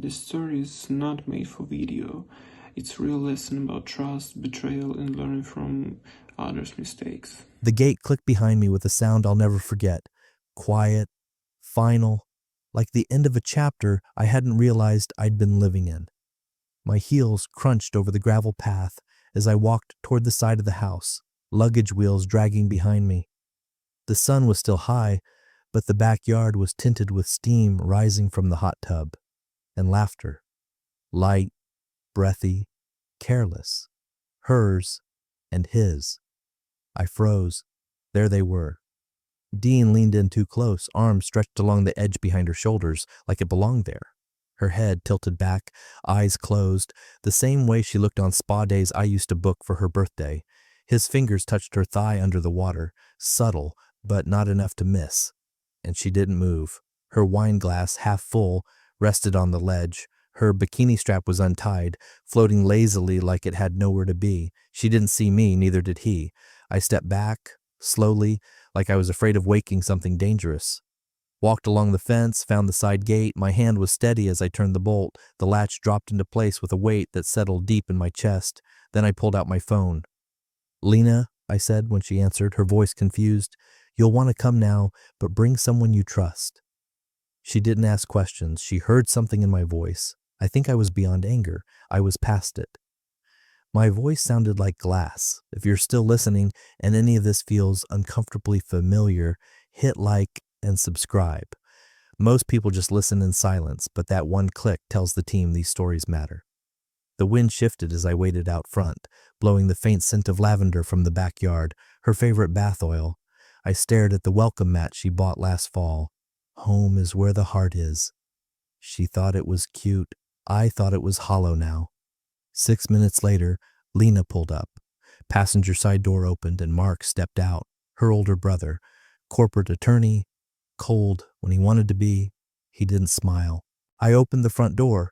This story is not made for video. It's a real lesson about trust, betrayal, and learning from others' mistakes. The gate clicked behind me with a sound I'll never forget. Quiet, final, like the end of a chapter I hadn't realized I'd been living in. My heels crunched over the gravel path as I walked toward the side of the house, luggage wheels dragging behind me. The sun was still high, but the backyard was tinted with steam rising from the hot tub, and laughter. Light, breathy, careless. Hers and his. I froze. There they were. Dean leaned in too close, arms stretched along the edge behind her shoulders like it belonged there. Her head tilted back, eyes closed, the same way she looked on spa days I used to book for her birthday. His fingers touched her thigh under the water, subtle, but not enough to miss. And she didn't move. Her wine glass, half full, rested on the ledge. Her bikini strap was untied, floating lazily like it had nowhere to be. She didn't see me, neither did he. I stepped back, slowly, like I was afraid of waking something dangerous. Walked along the fence, found the side gate. My hand was steady as I turned the bolt. The latch dropped into place with a weight that settled deep in my chest. Then I pulled out my phone. "Lena," I said when she answered, her voice confused, "you'll want to come now, but bring someone you trust." She didn't ask questions. She heard something in my voice. I think I was beyond anger. I was past it. My voice sounded like glass. If you're still listening and any of this feels uncomfortably familiar, hit like and subscribe. Most people just listen in silence, but that one click tells the team these stories matter. The wind shifted as I waited out front, blowing the faint scent of lavender from the backyard, her favorite bath oil. I stared at the welcome mat she bought last fall. Home is where the heart is. She thought it was cute. I thought it was hollow now. 6 minutes later, Lena pulled up. Passenger side door opened and Mark stepped out, her older brother, corporate attorney, cold when he wanted to be. He didn't smile. I opened the front door,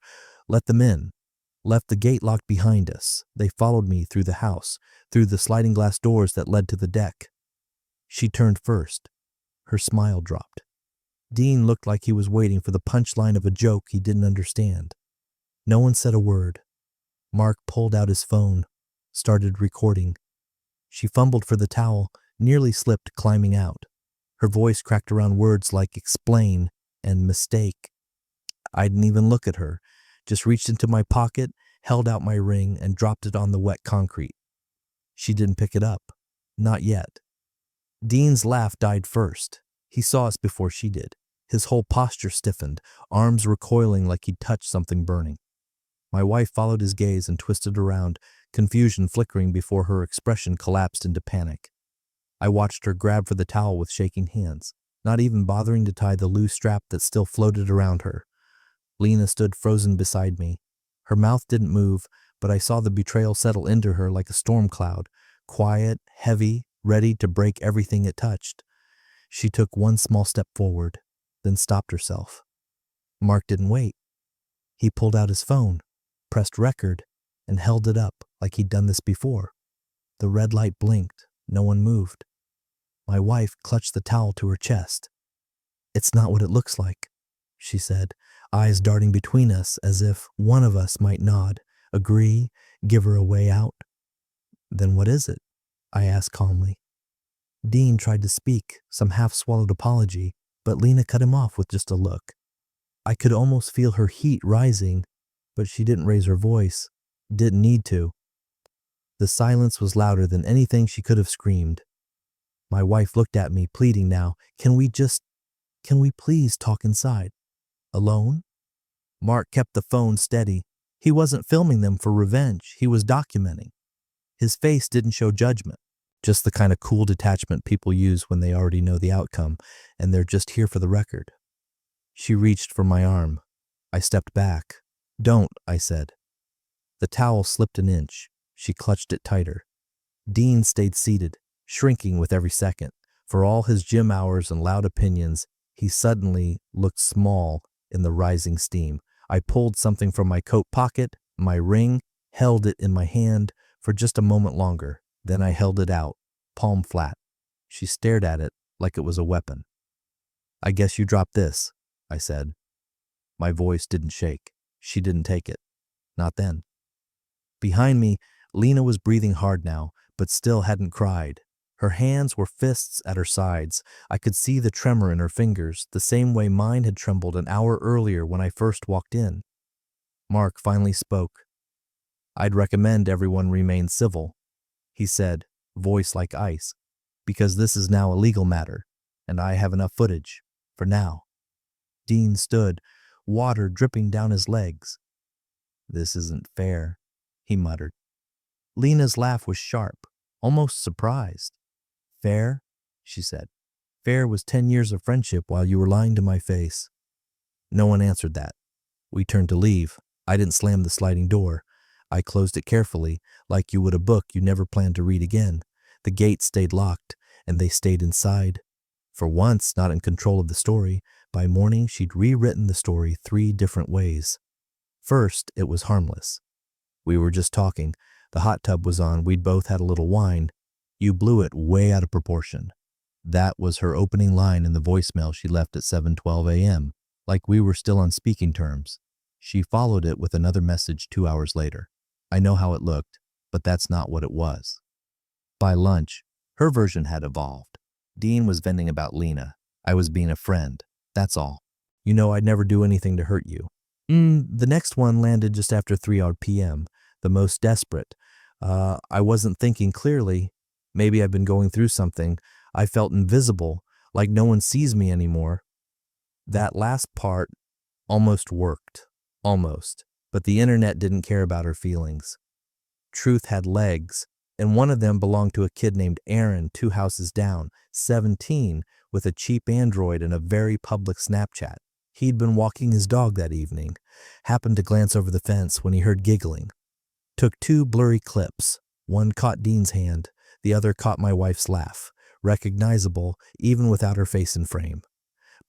let them in, left the gate locked behind us. They followed me through the house, through the sliding glass doors that led to the deck. She turned first. Her smile dropped. Dean looked like he was waiting for the punchline of a joke he didn't understand. No one said a word. Mark pulled out his phone, started recording. She fumbled for the towel, nearly slipped climbing out. Her voice cracked around words like explain and mistake. I didn't even look at her, just reached into my pocket, held out my ring, and dropped it on the wet concrete. She didn't pick it up. Not yet. Dean's laugh died first. He saw us before she did. His whole posture stiffened, arms recoiling like he'd touched something burning. My wife followed his gaze and twisted around, confusion flickering before her expression collapsed into panic. I watched her grab for the towel with shaking hands, not even bothering to tie the loose strap that still floated around her. Lena stood frozen beside me. Her mouth didn't move, but I saw the betrayal settle into her like a storm cloud, quiet, heavy, ready to break everything it touched. She took one small step forward, then stopped herself. Mark didn't wait. He pulled out his phone, pressed record, and held it up like he'd done this before. The red light blinked. No one moved. My wife clutched the towel to her chest. "It's not what it looks like," she said, eyes darting between us as if one of us might nod, agree, give her a way out. "Then what is it?" I asked calmly. Dean tried to speak, some half-swallowed apology, but Lena cut him off with just a look. I could almost feel her heat rising, but she didn't raise her voice, didn't need to. The silence was louder than anything she could have screamed. My wife looked at me, pleading now, can we please talk inside? Alone? Mark kept the phone steady. He wasn't filming them for revenge, he was documenting. His face didn't show judgment, just the kind of cool detachment people use when they already know the outcome, and they're just here for the record. She reached for my arm. I stepped back. "Don't," I said. The towel slipped an inch. She clutched it tighter. Dean stayed seated, shrinking with every second. For all his gym hours and loud opinions, he suddenly looked small in the rising steam. I pulled something from my coat pocket, my ring, held it in my hand for just a moment longer. Then I held it out, palm flat. She stared at it like it was a weapon. "I guess you dropped this," I said. My voice didn't shake. She didn't take it. Not then. Behind me, Lena was breathing hard now, but still hadn't cried. Her hands were fists at her sides. I could see the tremor in her fingers, the same way mine had trembled an hour earlier when I first walked in. Mark finally spoke. "I'd recommend everyone remain civil," he said, voice like ice, "because this is now a legal matter, and I have enough footage, for now." Dean stood, water dripping down his legs. "This isn't fair," he muttered. Lena's laugh was sharp, almost surprised. "Fair?" she said. "Fair was 10 years of friendship while you were lying to my face." No one answered that. We turned to leave. I didn't slam the sliding door. I closed it carefully, like you would a book you never planned to read again. The gate stayed locked, and they stayed inside. For once, not in control of the story, by morning she'd rewritten the story 3 different ways. First, it was harmless. We were just talking. The hot tub was on. We'd both had a little wine. You blew it way out of proportion. That was her opening line in the voicemail she left at 7:12 a.m., like we were still on speaking terms. She followed it with another message 2 hours later. I know how it looked, but that's not what it was. By lunch, her version had evolved. Dean was venting about Lena. I was being a friend. That's all. "You know I'd never do anything to hurt you." The next one landed just after 3 p.m., the most desperate. I wasn't thinking clearly. Maybe I've been going through something. I felt invisible, like no one sees me anymore. That last part almost worked. Almost. But the internet didn't care about her feelings. Truth had legs, and one of them belonged to a kid named Aaron 2 houses down, 17, with a cheap Android and a very public Snapchat. He'd been walking his dog that evening, happened to glance over the fence when he heard giggling. Took 2 blurry clips. One caught Dean's hand, the other caught my wife's laugh, recognizable even without her face in frame.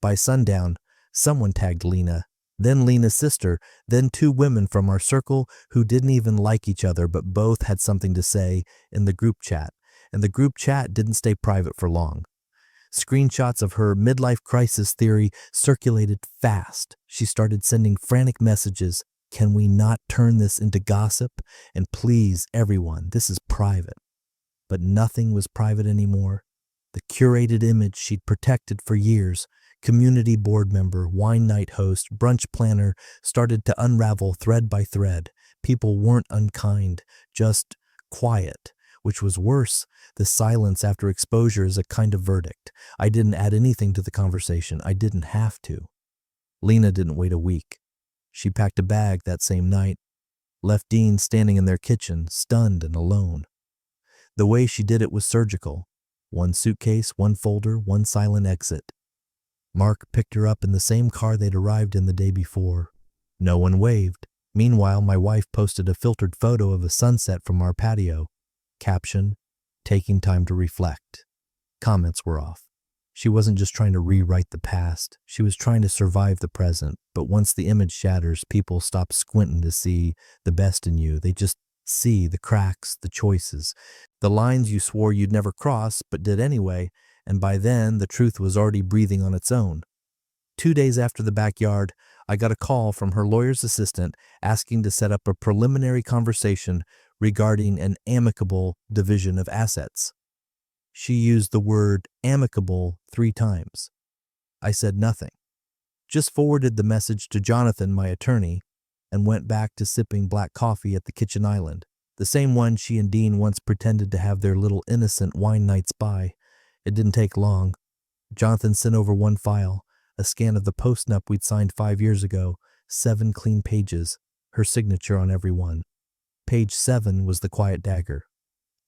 By sundown, someone tagged Lena, then Lena's sister, then 2 women from our circle who didn't even like each other but both had something to say in the group chat, and the group chat didn't stay private for long. Screenshots of her midlife crisis theory circulated fast. She started sending frantic messages. "Can we not turn this into gossip? And please, everyone, this is private." But nothing was private anymore. The curated image she'd protected for years, community board member, wine night host, brunch planner, started to unravel thread by thread. People weren't unkind, just quiet, which was worse. The silence after exposure is a kind of verdict. I didn't add anything to the conversation. I didn't have to. Lena didn't wait a week. She packed a bag that same night, left Dean standing in their kitchen, stunned and alone. The way she did it was surgical. 1 suitcase, 1 folder, 1 silent exit. Mark picked her up in the same car they'd arrived in the day before. No one waved. Meanwhile, my wife posted a filtered photo of a sunset from our patio. Caption, "Taking time to reflect." Comments were off. She wasn't just trying to rewrite the past. She was trying to survive the present. But once the image shatters, people stop squinting to see the best in you. They just see the cracks, the choices, the lines you swore you'd never cross but did anyway, and by then the truth was already breathing on its own. 2 days after the backyard, I got a call from her lawyer's assistant asking to set up a preliminary conversation regarding an amicable division of assets. She used the word amicable 3 times. I said nothing, just forwarded the message to Jonathan, my attorney, and went back to sipping black coffee at the kitchen island, the same one she and Dean once pretended to have their little innocent wine nights by. It didn't take long. Jonathan sent over 1 file, a scan of the post-nup we'd signed 5 years ago, 7 clean pages, her signature on every one. Page 7 was the quiet dagger.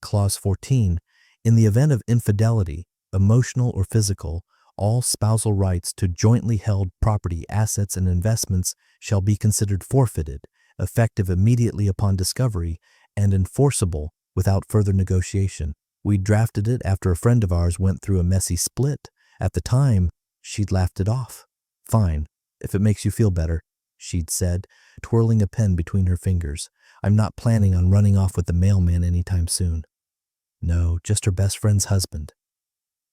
Clause 14, in the event of infidelity, emotional or physical, all spousal rights to jointly held property, assets, and investments shall be considered forfeited, effective immediately upon discovery, and enforceable without further negotiation. We drafted it after a friend of ours went through a messy split. At the time, she'd laughed it off. "Fine, if it makes you feel better," she'd said, twirling a pen between her fingers. "I'm not planning on running off with the mailman anytime soon." No, just her best friend's husband.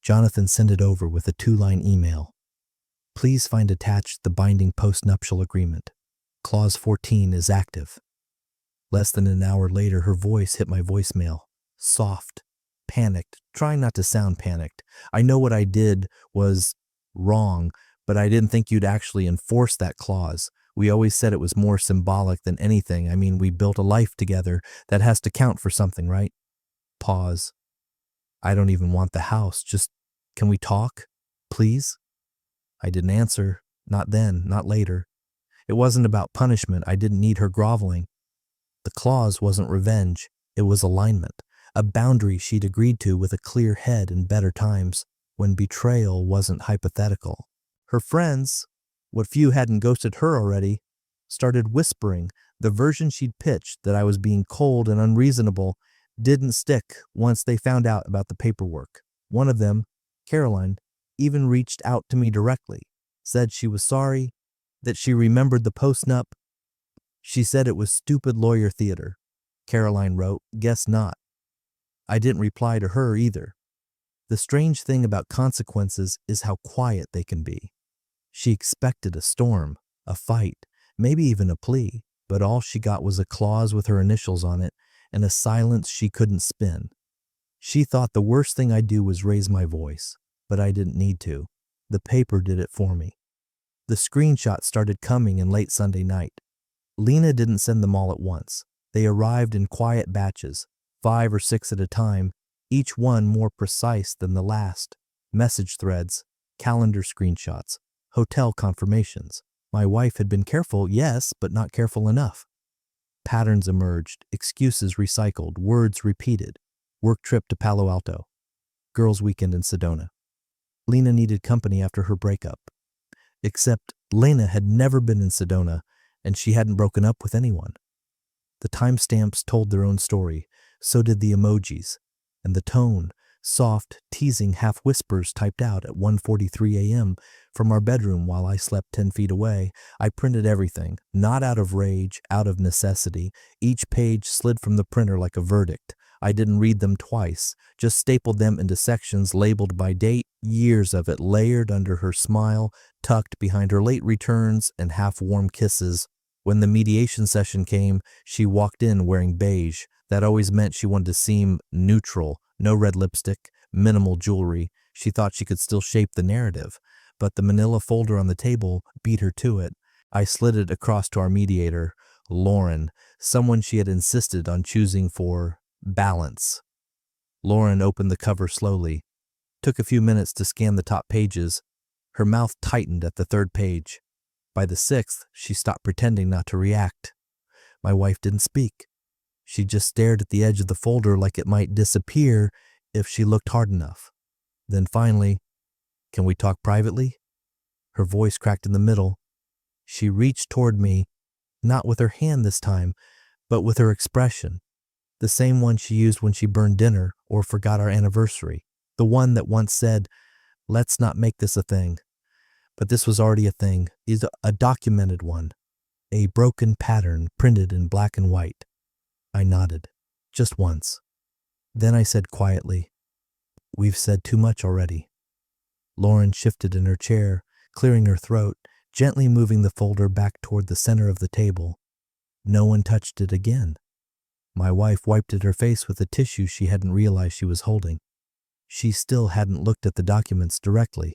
Jonathan sent it over with a 2-line email. "Please find attached the binding postnuptial agreement." Clause 14 is active. Less than an hour later, her voice hit my voicemail. Soft, panicked, trying not to sound panicked. I know what I did was wrong, but I didn't think you'd actually enforce that clause. We always said it was more symbolic than anything. I mean, we built a life together. That has to count for something, right? Pause. I don't even want the house. Just, can we talk? Please? I didn't answer. Not then, not later. It wasn't about punishment. I didn't need her groveling. The clause wasn't revenge. It was alignment, a boundary she'd agreed to with a clear head in better times, when betrayal wasn't hypothetical. Her friends, what few hadn't ghosted her already, started whispering the version she'd pitched that I was being cold and unreasonable didn't stick once they found out about the paperwork. One of them, Caroline, even reached out to me directly, said she was sorry, that she remembered the post-nup. She said it was stupid lawyer theater. Caroline wrote, guess not. I didn't reply to her either. The strange thing about consequences is how quiet they can be. She expected a storm, a fight, maybe even a plea, but all she got was a clause with her initials on it and a silence she couldn't spin. She thought the worst thing I'd do was raise my voice, but I didn't need to. The paper did it for me. The screenshots started coming in late Sunday night. Lena didn't send them all at once. They arrived in quiet batches, 5 or 6 at a time, each one more precise than the last. Message threads, calendar screenshots, hotel confirmations. My wife had been careful, yes, but not careful enough. Patterns emerged, excuses recycled, words repeated. Work trip to Palo Alto. Girls' weekend in Sedona. Lena needed company after her breakup. Except Lena had never been in Sedona, and she hadn't broken up with anyone. The timestamps told their own story, so did the emojis, and the tone, soft, teasing half-whispers typed out at 1:43 a.m. from our bedroom while I slept 10 feet away. I printed everything, not out of rage, out of necessity. Each page slid from the printer like a verdict. I didn't read them twice, just stapled them into sections labeled by date, years of it layered under her smile, tucked behind her late returns and half-warm kisses. When the mediation session came, she walked in wearing beige. That always meant she wanted to seem neutral, no red lipstick, minimal jewelry. She thought she could still shape the narrative, but the manila folder on the table beat her to it. I slid it across to our mediator, Lauren, someone she had insisted on choosing for balance. Lauren opened the cover slowly, took a few minutes to scan the top pages. Her mouth tightened at the 3rd page. By the 6th, she stopped pretending not to react. My wife didn't speak. She just stared at the edge of the folder like it might disappear if she looked hard enough. Then finally, "Can we talk privately?" Her voice cracked in the middle. She reached toward me, not with her hand this time, but with her expression. The same one she used when she burned dinner or forgot our anniversary. The one that once said, "Let's not make this a thing." But this was already a thing, is a documented one, a broken pattern printed in black and white. I nodded, just once. Then I said quietly, "We've said too much already." Lauren shifted in her chair, clearing her throat, gently moving the folder back toward the center of the table. No one touched it again. My wife wiped at her face with a tissue she hadn't realized she was holding. She still hadn't looked at the documents directly.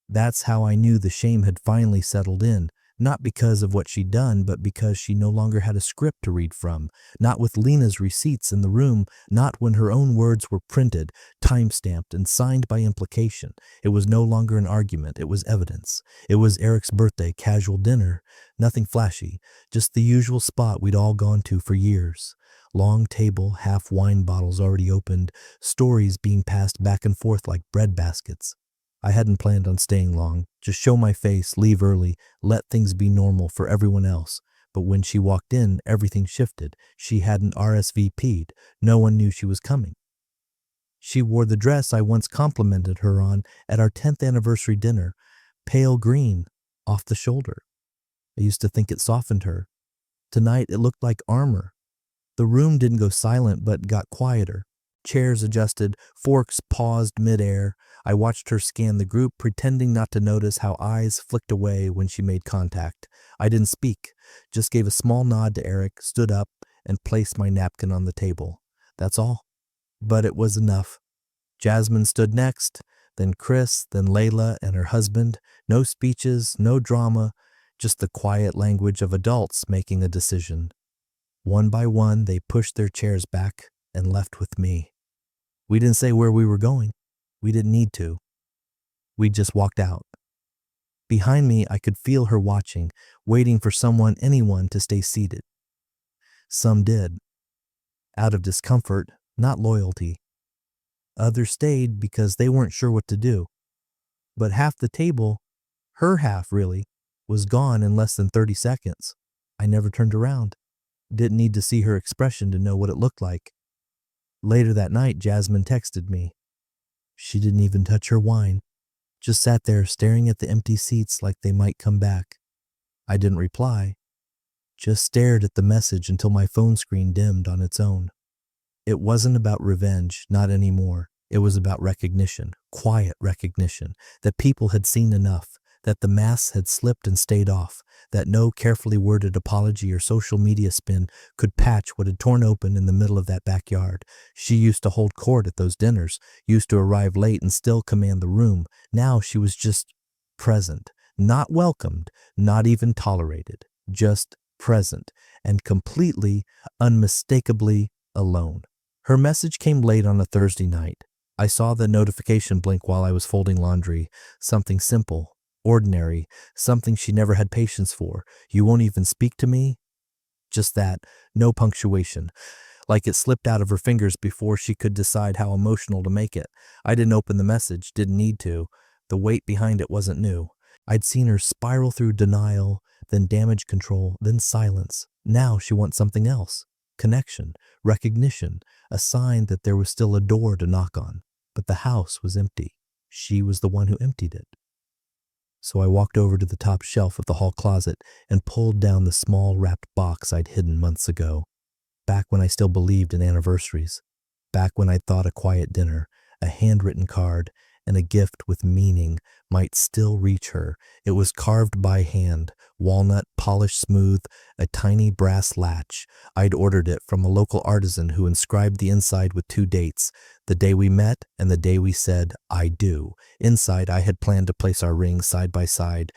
That's how I knew the shame had finally settled in, not because of what she'd done, but because she no longer had a script to read from, not with Lena's receipts in the room, not when her own words were printed, time-stamped, and signed by implication. It was no longer an argument, it was evidence. It was Eric's birthday casual dinner, nothing flashy, just the usual spot we'd all gone to for years. Long table, half wine bottles already opened, stories being passed back and forth like bread baskets. I hadn't planned on staying long, just show my face, leave early, let things be normal for everyone else. But when she walked in, everything shifted. She hadn't RSVP'd. No one knew she was coming. She wore the dress I once complimented her on at our 10th anniversary dinner, pale green, off the shoulder. I used to think it softened her. Tonight it looked like armor. The room didn't go silent, but got quieter. Chairs adjusted, forks paused midair. I watched her scan the group, pretending not to notice how eyes flicked away when she made contact. I didn't speak, just gave a small nod to Eric, stood up, and placed my napkin on the table. That's all. But it was enough. Jasmine stood next, then Chris, then Layla and her husband. No speeches, no drama, just the quiet language of adults making a decision. One by one, they pushed their chairs back and left with me. We didn't say where we were going. We didn't need to. We just walked out. Behind me, I could feel her watching, waiting for anyone to stay seated. Some did. Out of discomfort, not loyalty. Others stayed because they weren't sure what to do. But half the table, her half really, was gone in less than 30 seconds. I never turned around. Didn't need to see her expression to know what it looked like. Later that night, Jasmine texted me. She didn't even touch her wine, just sat there staring at the empty seats like they might come back. I didn't reply, just stared at the message until my phone screen dimmed on its own. It wasn't about revenge, not anymore. It was about recognition, quiet recognition, that people had seen enough, that the masks had slipped and stayed off, that no carefully worded apology or social media spin could patch what had torn open in the middle of that backyard. She used to hold court at those dinners, used to arrive late and still command the room. Now she was just present, not welcomed, not even tolerated, just present and completely, unmistakably alone. Her message came late on a Thursday night. I saw the notification blink while I was folding laundry. Something simple, ordinary, something she never had patience for. You won't even speak to me? Just that, no punctuation. Like it slipped out of her fingers before she could decide how emotional to make it. I didn't open the message, didn't need to. The weight behind it wasn't new. I'd seen her spiral through denial, then damage control, then silence. Now she wants something else. Connection, recognition, a sign that there was still a door to knock on. But the house was empty. She was the one who emptied it. So I walked over to the top shelf of the hall closet and pulled down the small wrapped box I'd hidden months ago. Back when I still believed in anniversaries. Back when I thought a quiet dinner, a handwritten card, and a gift with meaning might still reach her. It was carved by hand, walnut, polished smooth, a tiny brass latch. I'd ordered it from a local artisan who inscribed the inside with 2 dates, the day we met and the day we said, I do. Inside, I had planned to place our rings side by side,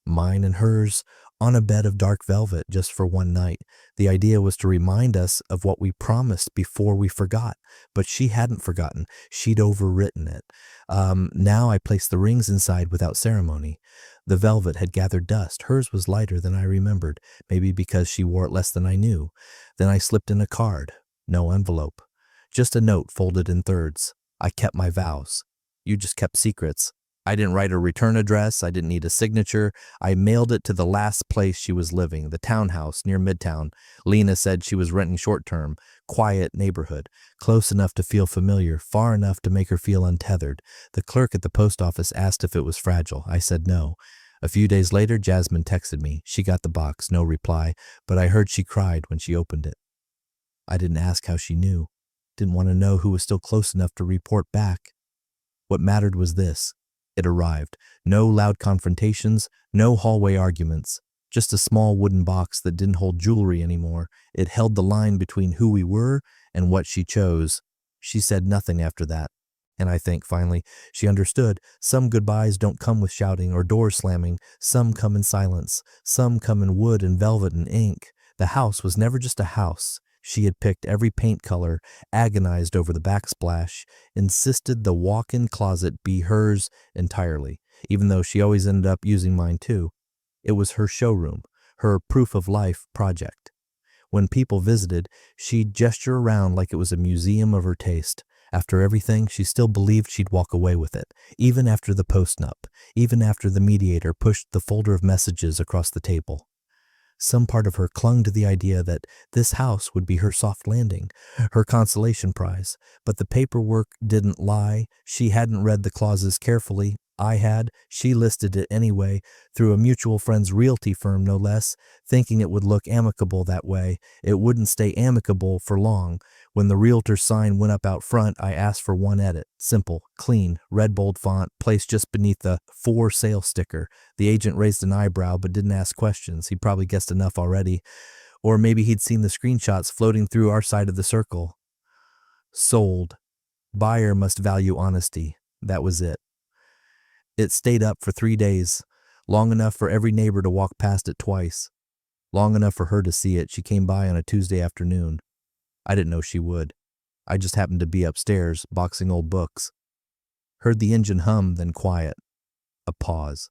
mine and hers, on a bed of dark velvet just for one night. The idea was to remind us of what we promised before we forgot, but she hadn't forgotten. She'd overwritten it. Now I placed the rings inside without ceremony. The velvet had gathered dust. Hers was lighter than I remembered, maybe because she wore it less than I knew. Then I slipped in a card. No envelope. Just a note folded in thirds. I kept my vows. You just kept secrets. I didn't write a return address. I didn't need a signature. I mailed it to the last place she was living, the townhouse near Midtown. Lena said she was renting short-term, quiet neighborhood, close enough to feel familiar, far enough to make her feel untethered. The clerk at the post office asked if it was fragile. I said no. A few days later, Jasmine texted me. She got the box, no reply, but I heard she cried when she opened it. I didn't ask how she knew. Didn't want to know who was still close enough to report back. What mattered was this. It arrived. No loud confrontations, no hallway arguments. Just a small wooden box that didn't hold jewelry anymore. It held the line between who we were and what she chose. She said nothing after that. And I think, finally, she understood. Some goodbyes don't come with shouting or doors slamming. Some come in silence. Some come in wood and velvet and ink. The house was never just a house. She had picked every paint color, agonized over the backsplash, insisted the walk-in closet be hers entirely, even though she always ended up using mine too. It was her showroom, her proof-of-life project. When people visited, she'd gesture around like it was a museum of her taste. After everything, she still believed she'd walk away with it, even after the post-nup, even after the mediator pushed the folder of messages across the table. Some part of her clung to the idea that this house would be her soft landing, her consolation prize. But the paperwork didn't lie. She hadn't read the clauses carefully. I had. She listed it anyway, through a mutual friend's realty firm no less, thinking it would look amicable that way. It wouldn't stay amicable for long. When the realtor's sign went up out front, I asked for one edit. Simple, clean, red bold font, placed just beneath the for sale sticker. The agent raised an eyebrow but didn't ask questions. He probably guessed enough already. Or maybe he'd seen the screenshots floating through our side of the circle. Sold. Buyer must value honesty. That was it. It stayed up for 3 days, long enough for every neighbor to walk past it twice. Long enough for her to see it. She came by on a Tuesday afternoon. I didn't know she would. I just happened to be upstairs, boxing old books. Heard the engine hum, then quiet. A pause.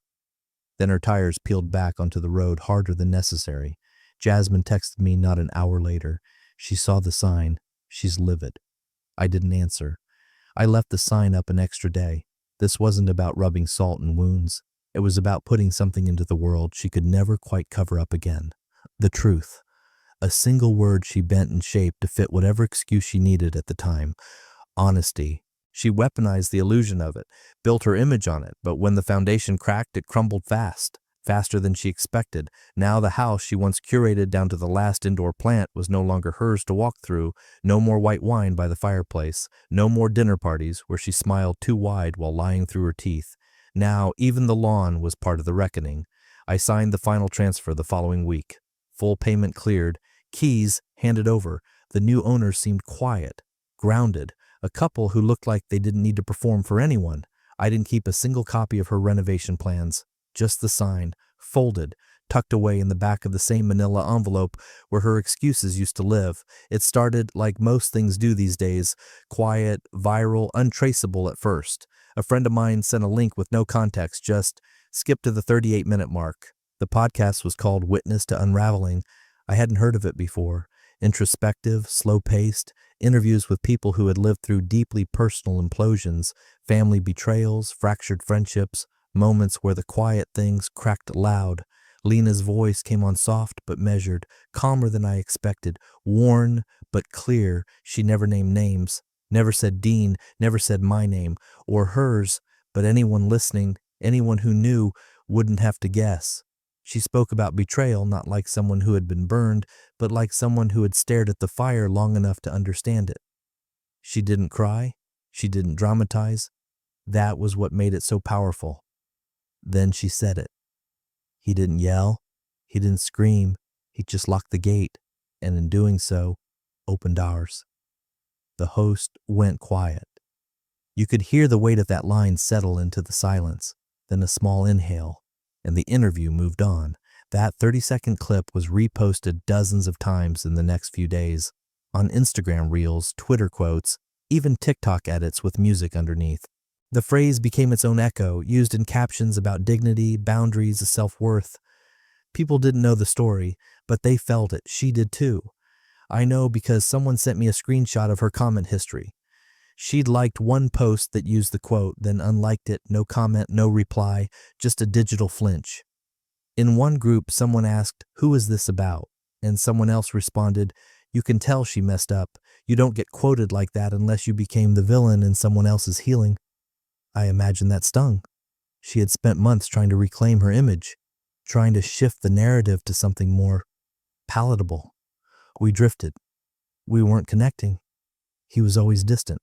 Then her tires peeled back onto the road harder than necessary. Jasmine texted me not an hour later. She saw the sign. She's livid. I didn't answer. I left the sign up an extra day. This wasn't about rubbing salt in wounds. It was about putting something into the world she could never quite cover up again. The truth. A single word she bent and shaped to fit whatever excuse she needed at the time. Honesty. She weaponized the illusion of it, built her image on it, but when the foundation cracked, it crumbled fast. Faster than she expected. Now the house she once curated down to the last indoor plant was no longer hers to walk through. No more white wine by the fireplace. No more dinner parties where she smiled too wide while lying through her teeth. Now even the lawn was part of the reckoning. I signed the final transfer the following week. Full payment cleared. Keys handed over. The new owners seemed quiet, grounded. A couple who looked like they didn't need to perform for anyone. I didn't keep a single copy of her renovation plans. Just the sign, folded, tucked away in the back of the same manila envelope where her excuses used to live. It started like most things do these days, quiet, viral, untraceable at first. A friend of mine sent a link with no context, just skip to the 38-minute mark. The podcast was called Witness to Unraveling. I hadn't heard of it before. Introspective, slow-paced, interviews with people who had lived through deeply personal implosions, family betrayals, fractured friendships, moments where the quiet things cracked loud. Lena's voice came on soft but measured, calmer than I expected, worn but clear. She never named names, never said Dean, never said my name, or hers, but anyone listening, anyone who knew, wouldn't have to guess. She spoke about betrayal not like someone who had been burned, but like someone who had stared at the fire long enough to understand it. She didn't cry. She didn't dramatize. That was what made it so powerful. Then she said it. He didn't yell. He didn't scream. He just locked the gate, and in doing so, opened ours. The host went quiet. You could hear the weight of that line settle into the silence, then a small inhale, and the interview moved on. That 30-second clip was reposted dozens of times in the next few days, on Instagram Reels, Twitter quotes, even TikTok edits with music underneath. The phrase became its own echo, used in captions about dignity, boundaries, self-worth. People didn't know the story, but they felt it. She did too. I know because someone sent me a screenshot of her comment history. She'd liked one post that used the quote, then unliked it, no comment, no reply, just a digital flinch. In one group, someone asked, "Who is this about?" And someone else responded, "You can tell she messed up. You don't get quoted like that unless you became the villain in someone else's healing." I imagine that stung. She had spent months trying to reclaim her image, trying to shift the narrative to something more palatable. We drifted. We weren't connecting. He was always distant.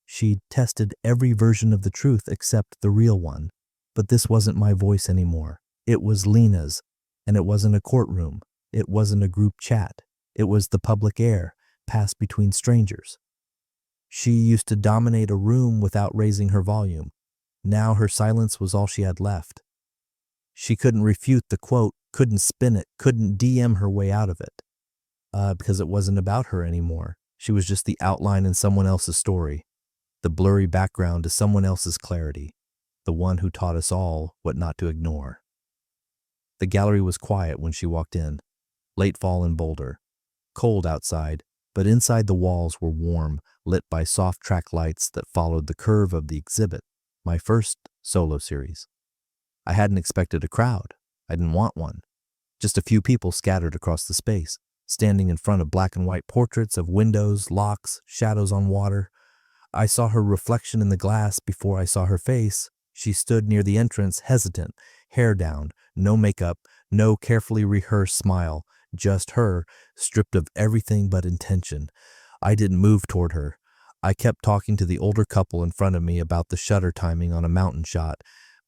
She'd tested every version of the truth except the real one. But this wasn't my voice anymore. It was Lena's, and it wasn't a courtroom. It wasn't a group chat. It was the public air, passed between strangers. She used to dominate a room without raising her volume. Now her silence was all she had left. She couldn't refute the quote, couldn't spin it, couldn't DM her way out of it. Because it wasn't about her anymore. She was just the outline in someone else's story, the blurry background to someone else's clarity, the one who taught us all what not to ignore. The gallery was quiet when she walked in. Late fall in Boulder. Cold outside, but inside the walls were warm, lit by soft track lights that followed the curve of the exhibit, my first solo series. I hadn't expected a crowd. I didn't want one. Just a few people scattered across the space, standing in front of black and white portraits of windows, locks, shadows on water. I saw her reflection in the glass before I saw her face. She stood near the entrance, hesitant, hair down, no makeup, no carefully rehearsed smile, just her, stripped of everything but intention. I didn't move toward her. I kept talking to the older couple in front of me about the shutter timing on a mountain shot,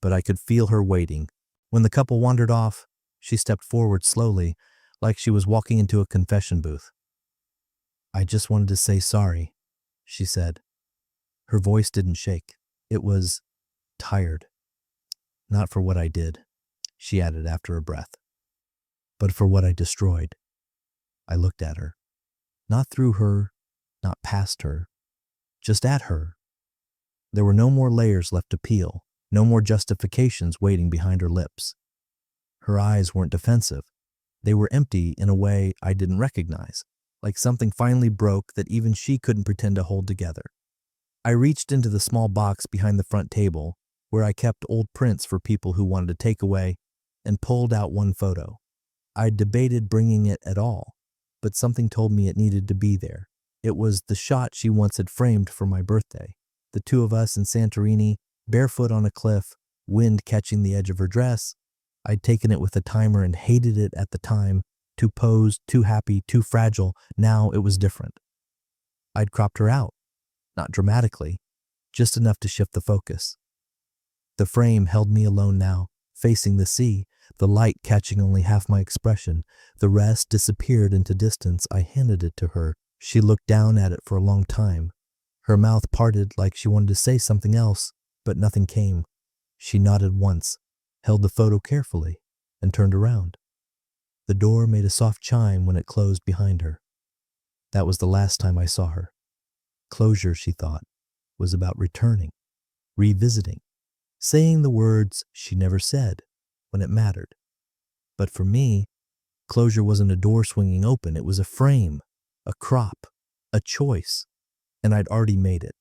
but I could feel her waiting. When the couple wandered off, she stepped forward slowly, like she was walking into a confession booth. "I just wanted to say sorry," she said. Her voice didn't shake. It was tired. "Not for what I did," she added after a breath, "but for what I destroyed." I looked at her. Not through her, not past her, just at her. There were no more layers left to peel, no more justifications waiting behind her lips. Her eyes weren't defensive. They were empty in a way I didn't recognize, like something finally broke that even she couldn't pretend to hold together. I reached into the small box behind the front table, where I kept old prints for people who wanted to take away, and pulled out one photo. I'd debated bringing it at all, but something told me it needed to be there. It was the shot she once had framed for my birthday. The two of us in Santorini, barefoot on a cliff, wind catching the edge of her dress. I'd taken it with a timer and hated it at the time. Too posed, too happy, too fragile. Now it was different. I'd cropped her out. Not dramatically, just enough to shift the focus. The frame held me alone now, facing the sea, the light catching only half my expression. The rest disappeared into distance. I handed it to her. She looked down at it for a long time. Her mouth parted like she wanted to say something else, but nothing came. She nodded once, held the photo carefully, and turned around. The door made a soft chime when it closed behind her. That was the last time I saw her. Closure, she thought, was about returning, revisiting, saying the words she never said when it mattered. But for me, closure wasn't a door swinging open. It was a frame, a crop, a choice, and I'd already made it.